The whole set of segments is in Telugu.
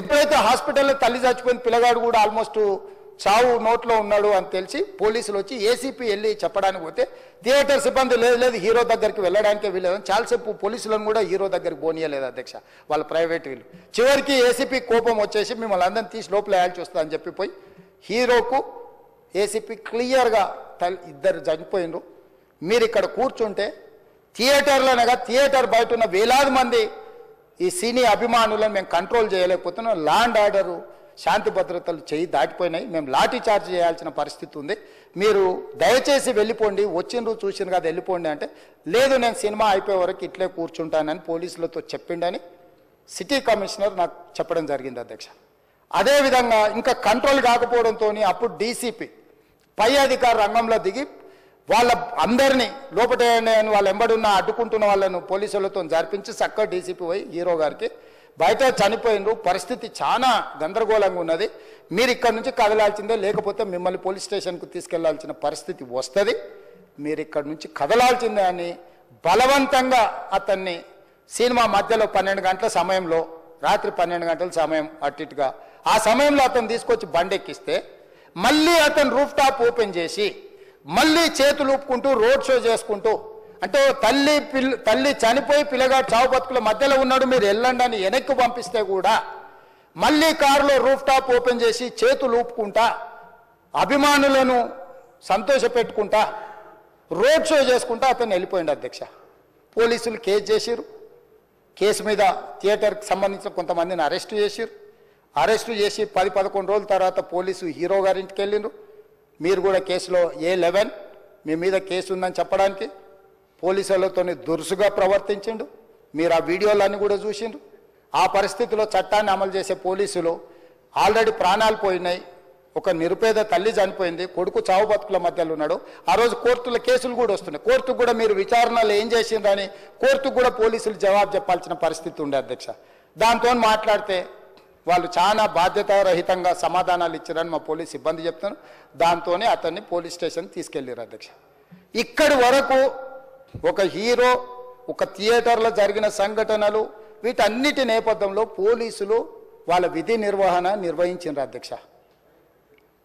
ఎప్పుడైతే హాస్పిటల్లో తల్లి చచ్చిపోయిన పిల్లగాడు కూడా ఆల్మోస్ట్ చావు నోట్లో ఉన్నాడు అని తెలిసి పోలీసులు వచ్చి ఏసీపీ వెళ్ళి చెప్పడానికి పోతే థియేటర్ సిబ్బంది లేదు హీరో దగ్గరికి వెళ్ళడానికే వీళ్ళేదని చాలాసేపు పోలీసులను కూడా హీరో దగ్గరికి పోనీయలేదు అధ్యక్ష, వాళ్ళ ప్రైవేట్ వీళ్ళు. చివరికి ఏసీపీ కోపం వచ్చేసి మిమ్మల్ని అందరిని తీసి లోపల వేయాల్సి వస్తుందని చెప్పిపోయి హీరోకు ఏసీపీ క్లియర్గా ఇద్దరు చనిపోయినరు, మీరు ఇక్కడ కూర్చుంటే థియేటర్లోనగా థియేటర్ బయట ఉన్న వేలాది మంది ఈ సినీ అభిమానులను మేము కంట్రోల్ చేయలేకపోతున్నాం, ల్యాండ్ ఆర్డరు శాంతి భద్రతలు చేయి దాటిపోయినాయి, మేము లాఠీ చార్జ్ చేయాల్సిన పరిస్థితి ఉంది, మీరు దయచేసి వెళ్ళిపోండి, వచ్చిండ్రు చూసిన కదా వెళ్ళిపోండి అంటే లేదు నేను సినిమా అయిపోయే వరకు ఇట్లే కూర్చుంటానని పోలీసులతో చెప్పిండని సిటీ కమిషనర్ నాకు చెప్పడం జరిగింది అధ్యక్ష. అదేవిధంగా ఇంకా కంట్రోల్ కాకపోవడంతో అప్పుడు డీసీపీ పై అధికార రంగంలో దిగి వాళ్ళ అందరినీ లోపల వాళ్ళ ఎంబడున్న అడ్డుకుంటున్న వాళ్ళను పోలీసులతో జరిపించి చక్కగా డీసీపీ పోయి హీరో గారికి బయట చనిపోయినరు, పరిస్థితి చాలా గందరగోళంగా ఉన్నది, మీరు ఇక్కడ నుంచి కదలాల్సిందే లేకపోతే మిమ్మల్ని పోలీస్ స్టేషన్కు తీసుకెళ్లాల్సిన పరిస్థితి వస్తుంది, మీరు ఇక్కడ నుంచి కదలాల్సిందే అని బలవంతంగా అతన్ని సినిమా మధ్యలో 12 గంటల సమయంలో రాత్రి 12 గంటల సమయం అట్టిగా ఆ సమయంలో అతను తీసుకొచ్చి బండెక్కిస్తే మళ్ళీ అతను రూఫ్ టాప్ ఓపెన్ చేసి మళ్ళీ చేతులు ఊపుకుంటూ రోడ్ షో చేసుకుంటూ అంటే తల్లి చనిపోయి పిల్లగాడు చావు బతుకుల మధ్యలో ఉన్నాడు మీరు వెళ్ళండి అని వెనక్కి పంపిస్తే కూడా మళ్ళీ కారులో రూఫ్ టాప్ ఓపెన్ చేసి చేతులు ఊపుకుంటా అభిమానులను సంతోషపెట్టుకుంటా రోడ్ షో చేసుకుంటా అతను వెళ్ళిపోయింది అధ్యక్ష. పోలీసులు కేసు చేసిరు, కేసు మీద థియేటర్కి సంబంధించిన కొంతమందిని అరెస్టు చేసిరు, అరెస్టు చేసి 10-11 రోజుల తర్వాత పోలీసు హీరో గారింటికి వెళ్ళిండ్రు, మీరు కూడా కేసులో A11 మీ మీద కేసు ఉందని చెప్పడానికి పోలీసులతో దురుసుగా ప్రవర్తించిండు, మీరు ఆ వీడియోలన్నీ కూడా చూసిండ్రు. ఆ పరిస్థితిలో చట్టాన్ని అమలు చేసే పోలీసులు ఆల్రెడీ ప్రాణాలు పోయినాయి, ఒక నిరుపేద తల్లి చనిపోయింది, కొడుకు చావు బతుకుల మధ్యలో ఉన్నాడు, ఆ రోజు కోర్టుల కేసులు కూడా వస్తున్నాయి, కోర్టుకు కూడా మీరు విచారణలు ఏం చేసిండ్రని కోర్టుకు కూడా పోలీసులు జవాబు చెప్పాల్సిన పరిస్థితి ఉండే అధ్యక్ష. దాంతో మాట్లాడితే వాళ్ళు చాలా బాధ్యతారహితంగా సమాధానాలు ఇచ్చారని మా పోలీస్ సిబ్బంది చెప్తాను, దాంతోనే అతన్ని పోలీస్ స్టేషన్ తీసుకెళ్ళారు అధ్యక్ష. ఇక్కడి వరకు ఒక హీరో ఒక థియేటర్లో జరిగిన సంఘటనలు వీటన్నిటి నేపథ్యంలో పోలీసులు వాళ్ళ విధి నిర్వహణ నిర్వహించారు అధ్యక్ష.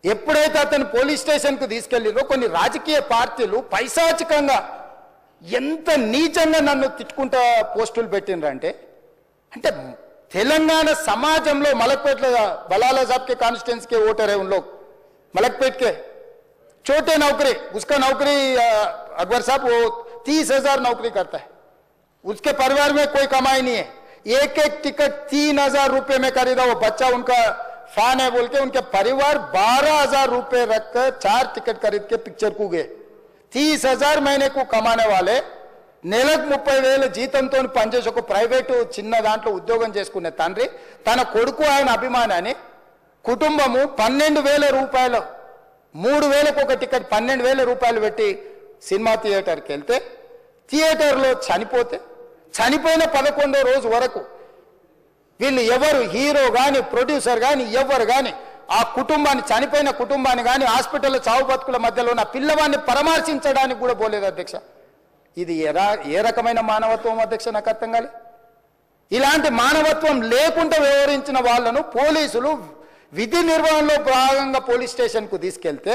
ఎప్పుడైతే అతను పోలీస్ స్టేషన్కు తీసుకెళ్ళిరో కొన్ని రాజకీయ పార్టీలు పైశాచికంగా ఎంత నీచంగా నన్ను తిట్టుకుంటా పోస్టులు పెట్టినరంటే అంటే తెలంగాణ समाजంలో मलकपेट बलाला साहब के कॉन्स्टिट्यूंसी के वोटर है उन लोग मलकपेट के छोटे नौकरी उसका नौकरी अकबर साहब वो 30,000 नौकरी करता है, उसके परिवार में कोई कमाई नहीं है, एक टिकट 3,000 रुपए में खरीदा, वो बच्चा उनका फैन है बोल के उनके परिवार 12,000 रुपए रखकर 4 टिकट खरीद के पिक्चर को गए. 30,000 महीने को कमाने वाले నెలకు 30,000 జీతంతో పనిచేసి ఒక ప్రైవేటు చిన్న దాంట్లో ఉద్యోగం చేసుకునే తండ్రి తన కొడుకు ఆయన అభిమానాన్ని కుటుంబము 12,000 రూపాయలు 3,000కు ఒక టికెట్ 12,000 రూపాయలు పెట్టి సినిమా థియేటర్కి వెళ్తే థియేటర్లో చనిపోయిన 11వ రోజు వరకు వీళ్ళు ఎవరు హీరో కానీ ప్రొడ్యూసర్ కానీ ఎవరు కానీ ఆ కుటుంబాన్ని చనిపోయిన కుటుంబాన్ని కానీ హాస్పిటల్లో చావు బతుకుల మధ్యలో ఉన్న పిల్లవాడిని పరామర్శించడానికి కూడా పోలేదు అధ్యక్ష. ఇది ఏ రకమైన మానవత్వం అధ్యక్ష నాకు అర్థం కాలే. ఇలాంటి మానవత్వం లేకుండా వ్యవహరించిన వాళ్ళను పోలీసులు విధి నిర్వహణలో భాగంగా పోలీస్ స్టేషన్కు తీసుకెళ్తే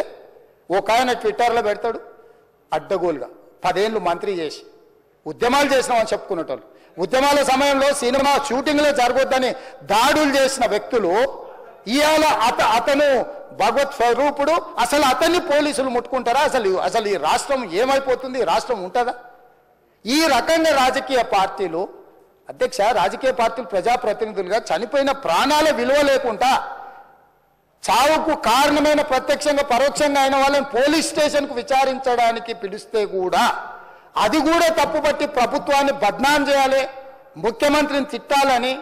ఒక ఆయన ట్విట్టర్లో పెడతాడు అడ్డగోలుగా 10 ఏళ్ళు మంత్రి చేసి ఉద్యమాలు చేసినామని చెప్పుకునేటోళ్ళు, ఉద్యమాల సమయంలో సినిమా షూటింగ్లో జరగొద్దని దాడులు చేసిన వ్యక్తులు ఇవాళ అతను భగవత్ స్వరూపుడు, అసలు అతన్ని పోలీసులు ముట్టుకుంటారా? అసలు ఈ రాష్ట్రం ఏమైపోతుంది? రాష్ట్రం ఉంటుందా? ఈ రకంగా రాజకీయ పార్టీలు అధ్యక్ష రాజకీయ పార్టీలు ప్రజాప్రతినిధులుగా చనిపోయిన ప్రాణాల విలువ లేకుండా చావుకు కారణమైన ప్రత్యక్షంగా పరోక్షంగా అయిన వాళ్ళని పోలీస్ స్టేషన్కు విచారించడానికి పిలిస్తే కూడా అది కూడా తప్పుపట్టి ప్రభుత్వాన్ని బద్నాం చేయాలి, ముఖ్యమంత్రిని తిట్టాలని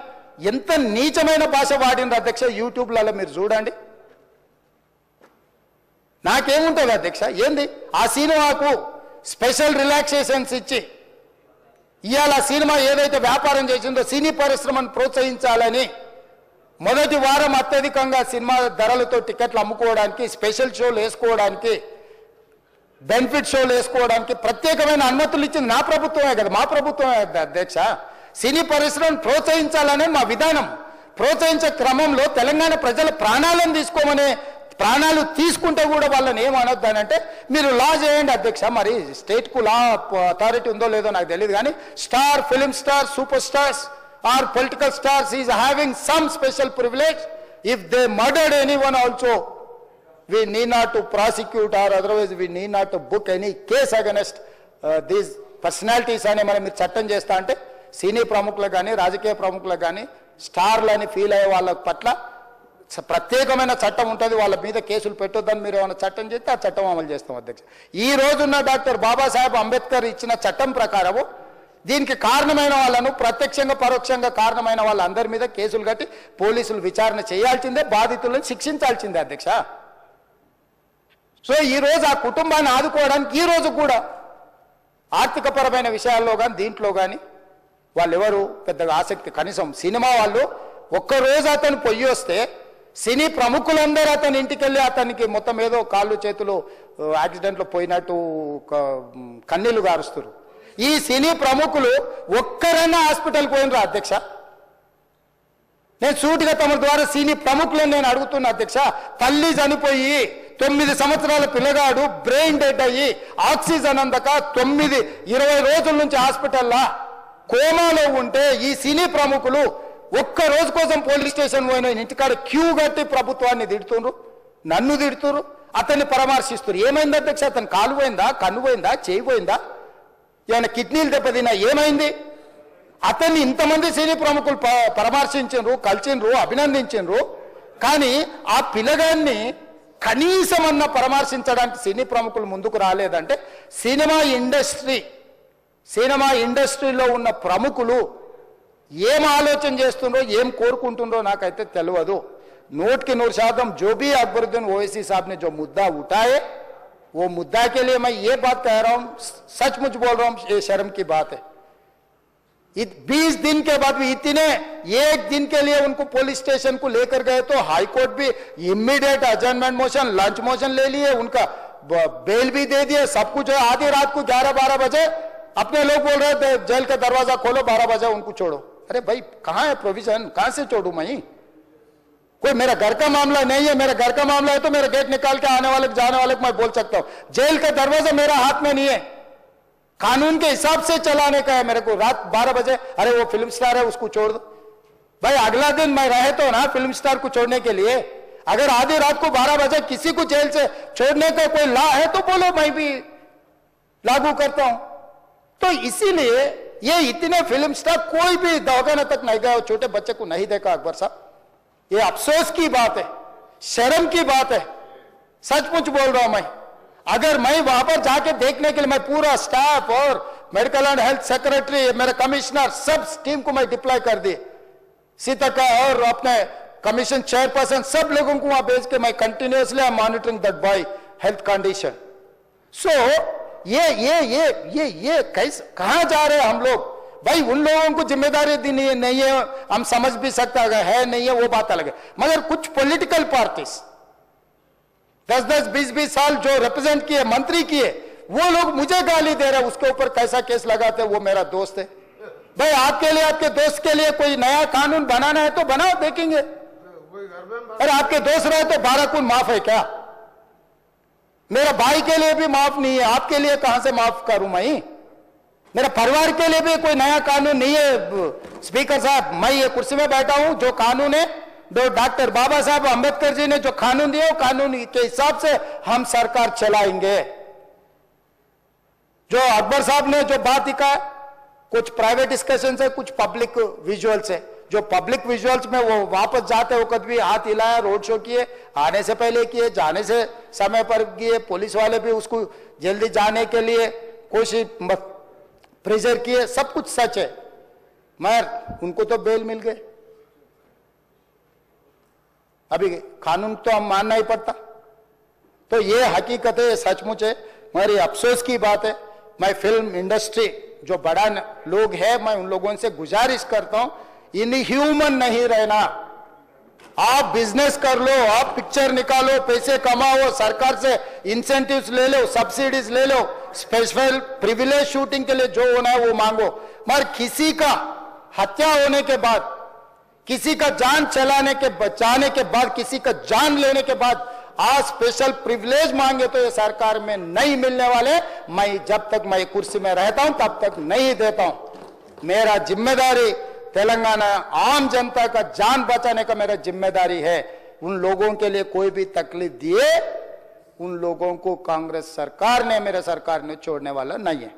ఎంత నీచమైన భాష వాడింది అధ్యక్ష. యూట్యూబ్లలో మీరు చూడండి. నాకేముంటుంది అధ్యక్ష ఏంది ఆ సినిమాకు స్పెషల్ రిలాక్సేషన్స్ ఇచ్చి ఇవాళ సినిమా ఏదైతే వ్యాపారం చేసిందో సినీ పరిశ్రమను ప్రోత్సహించాలని మొదటి వారం అత్యధికంగా సినిమా ధరలతో టికెట్లు అమ్ముకోవడానికి, స్పెషల్ షోలు వేసుకోవడానికి, బెనిఫిట్ షోలు వేసుకోవడానికి ప్రత్యేకమైన అనుమతులు ఇచ్చింది నా ప్రభుత్వమే కదా, మా ప్రభుత్వమే అధ్యక్ష. సినీ పరిశ్రమను ప్రోత్సహించాలనే మా విధానం. ప్రోత్సహించే క్రమంలో తెలంగాణ ప్రజల ప్రాణాలను తీసుకోమనే ప్రాణాలు తీసుకుంటే కూడా వాళ్ళని ఏమనొద్దు అని అంటే మీరు లా చేయండి అధ్యక్ష. మరి స్టేట్కు లా అథారిటీ ఉందో లేదో నాకు తెలియదు, కానీ star, film star, super stars or political stars is having some special privilege. If they murdered anyone also we need not to prosecute or otherwise we need not to book any case against these personalities అని మనం మీరు చట్టం చేస్తా అంటే సినీ ప్రముఖులకు కానీ రాజకీయ ప్రముఖులకు కానీ స్టార్లని ఫీల్ అయ్యే వాళ్ళ పట్ల ప్రత్యేకమైన చట్టం ఉంటుంది, వాళ్ళ మీద కేసులు పెట్టొద్దని మీరు ఏమైనా చట్టం చేస్తే ఆ చట్టం అమలు చేస్తాం అధ్యక్ష. ఈ రోజున్న డాక్టర్ బాబాసాహెబ్ అంబేద్కర్ ఇచ్చిన చట్టం ప్రకారము దీనికి కారణమైన వాళ్ళను ప్రత్యక్షంగా పరోక్షంగా కారణమైన వాళ్ళందరి మీద కేసులు కట్టి పోలీసులు విచారణ చేయాల్సిందే, బాధితులను శిక్షించాల్సిందే అధ్యక్ష. సో ఈ రోజు ఆ కుటుంబాన్ని ఆదుకోవడానికి ఈ రోజు కూడా ఆర్థికపరమైన విషయాల్లో కానీ దీంట్లో కానీ వాళ్ళు ఎవరు పెద్దగా ఆసక్తి, కనీసం సినిమా వాళ్ళు ఒక్కరోజు అతను పొయ్యి వస్తే సినీ ప్రముఖులందరూ అతని ఇంటికి వెళ్ళి అతనికి మొత్తం ఏదో కాళ్ళు చేతులు యాక్సిడెంట్లో పోయినట్టు కన్నీళ్లు గారుస్తారు. ఈ సినీ ప్రముఖులు ఒక్కరైనా హాస్పిటల్కి పోయినరా అధ్యక్ష? నేను సూటిగా తమ ద్వారా సినీ ప్రముఖులను నేను అడుగుతున్నా అధ్యక్ష. తల్లి చనిపోయి 9 సంవత్సరాల పిల్లగాడు బ్రెయిన్ డెడ్ అయ్యి ఆక్సిజన్ అందక 20 రోజుల నుంచి హాస్పిటల్లో కోమాలో ఉంటే ఈ సినీ ప్రముఖులు ఒక్క రోజు కోసం పోలీస్ స్టేషన్ పోయిన ఇంటికాడ క్యూ కట్టి ప్రభుత్వాన్ని తిడుతున్నారు, నన్ను తిడుతున్నారు, అతన్ని పరామర్శిస్తున్నారు. ఏమైంది అధ్యక్ష? అతను కాలు పోయిందా, కన్ను పోయిందా, చేయి పోయిందా, ఏమైనా కిడ్నీలు దెబ్బతిన్నా, ఏమైంది? అతన్ని ఇంతమంది సినీ ప్రముఖులు పరామర్శించారు, కలిసిండ్రు, అభినందించారు. కానీ ఆ పిల్లగాన్ని కనీసమన్నా పరామర్శించడానికి సినీ ప్రముఖులు ముందుకు రాలేదంటే సినిమా ఇండస్ట్రీలో ఉన్న ప్రముఖులు ఏం ఆలోచన చేస్తుండ్రో, ఏం కోరుకుంటుండ్రో నాకైతే తెలియదు. 100% जो भी अकबरुद्दीन ओवैसी साहब ने जो मुद्दा उठाए वो मुद्दा के लिए मैं ये बात कह रहा हूं, सचमुच बोल रहा हूं, ये शर्म की बात है. 20 दिन के बाद भी इतने एक दिन के लिए उनको पुलिस स्टेशन को लेकर गए तो हाईकोर्ट भी इमीडिएट अजर्नमेंट मोशन, लंच मोशन ले लिए, उनका बेल भी दे दिए, सब कुछ है. आधी रात को 11-12 बजे अपने लोग बोल रहे थे जेल का दरवाजा खोलो, 12 बजे उनको छोड़ो. अरे भाई कहां है प्रोविजन, कहां से छोड़ू मैं? कोई मेरा घर का मामला नहीं है, मेरा घर का मामला है तो मेरा गेट निकाल के आने वाले जाने वाले को मैं बोल सकता हूं. जेल का दरवाजा मेरा हाथ में नहीं है, कानून के हिसाब से चलाने का है मेरे को. रात 12 बजे अरे वो फिल्म स्टार है उसको छोड़ दो. भाई अगला दिन मैं रहे तो ना फिल्म स्टार को छोड़ने के लिए. अगर आधी रात को 12 बजे किसी को जेल से छोड़ने का कोई लॉ है तो बोलो, मैं भी लागू करता हूं. तो इसीलिए ये इतने फिल्म स्टार कोई भी दवाखाना तक नहीं गया, छोटे बच्चे को नहीं देखा अकबर साहब. ये अफसोस की बात है, शर्म की बात है, सचमुच बोल रहा हूं मैं. अगर मैं वहां पर जाके देखने के लिए मैं पूरा स्टाफ और मेडिकल एंड हेल्थ सेक्रेटरी, मेरे कमिश्नर, सब टीम को मैं डिप्लॉय कर दी, सीता और अपने कमीशन चेयरपर्सन, सब लोगों को वहां भेज के मैं continuously I am monitoring that boy health condition. So ये कैसे कहां जा रहे हैं हम लोग? भाई उन लोगों को जिम्मेदारी दी नहीं है, हम समझ भी सकते है नहीं है वो बात अलग है, मगर कुछ पॉलिटिकल पार्टीज 10-10, 20-20 साल जो रिप्रेजेंट किए, मंत्री किए, वो लोग मुझे गाली दे रहे हैं. उसके ऊपर कैसा केस लगाते हैं? वो मेरा दोस्त है. भाई आपके लिए, आपके दोस्त के लिए कोई नया कानून बनाना है तो बनाओ, देखेंगे. अरे आपके दोस्त रहे तो 12 खून माफ है क्या? मेरा भाई के लिए भी माफ नहीं है, आपके लिए कहां से माफ करूं मैं? मेरा परिवार के लिए भी कोई नया कानून नहीं है. स्पीकर साहब, मैं ये कुर्सी में बैठा हूं, जो कानून है, जो डॉक्टर बाबा साहब अंबेडकर जी ने जो कानून दिया, वो कानून के हिसाब से हम सरकार चलाएंगे. जो अकबर साहब ने जो बात दिखा, कुछ प्राइवेट डिस्कशन से, कुछ पब्लिक विजुअल्स है. जो पब्लिक विजुअल्स में वो वापस जाते वक्त भी हाथ हिलाया, रोड शो किए, आने से पहले किए, जाने से समय पर किए, पुलिस वाले भी उसको जल्दी जाने के लिए कोशिश प्रेशर किए, सब कुछ सच है. मगर उनको तो बेल मिल गए. अभी कानून तो हम मानना ही पड़ता. तो ये हकीकत है, सचमुच है, मगर ये अफसोस की बात है. मैं फिल्म इंडस्ट्री जो बड़ा लोग है, मैं उन लोगों से गुजारिश करता हूं, इनह्यूमन नहीं रहना. आप बिजनेस कर लो, आप पिक्चर निकालो, पैसे कमाओ, सरकार से इंसेंटिव्स ले लो, सब्सिडीज ले लो, स्पेशल प्रिविलेज शूटिंग के लिए जो होना है वो मांगो. मगर किसी का हत्या होने के बाद किसी का जान चलाने के बचाने के बाद, किसी का जान लेने के बाद आज स्पेशल प्रिविलेज मांगे तो ये सरकार में नहीं मिलने वाले। मैं जब तक मैं कुर्सी में रहता हूं तब तक नहीं देता हूं। मेरा जिम्मेदारी तेलंगाना आम जनता का जान बचाने का मेरा जिम्मेदारी है। उन लोगों के लिए कोई भी तकलीफ दिए, उन लोगों को कांग्रेस सरकार ने, मेरे सरकार ने छोड़ने वाला नहीं है।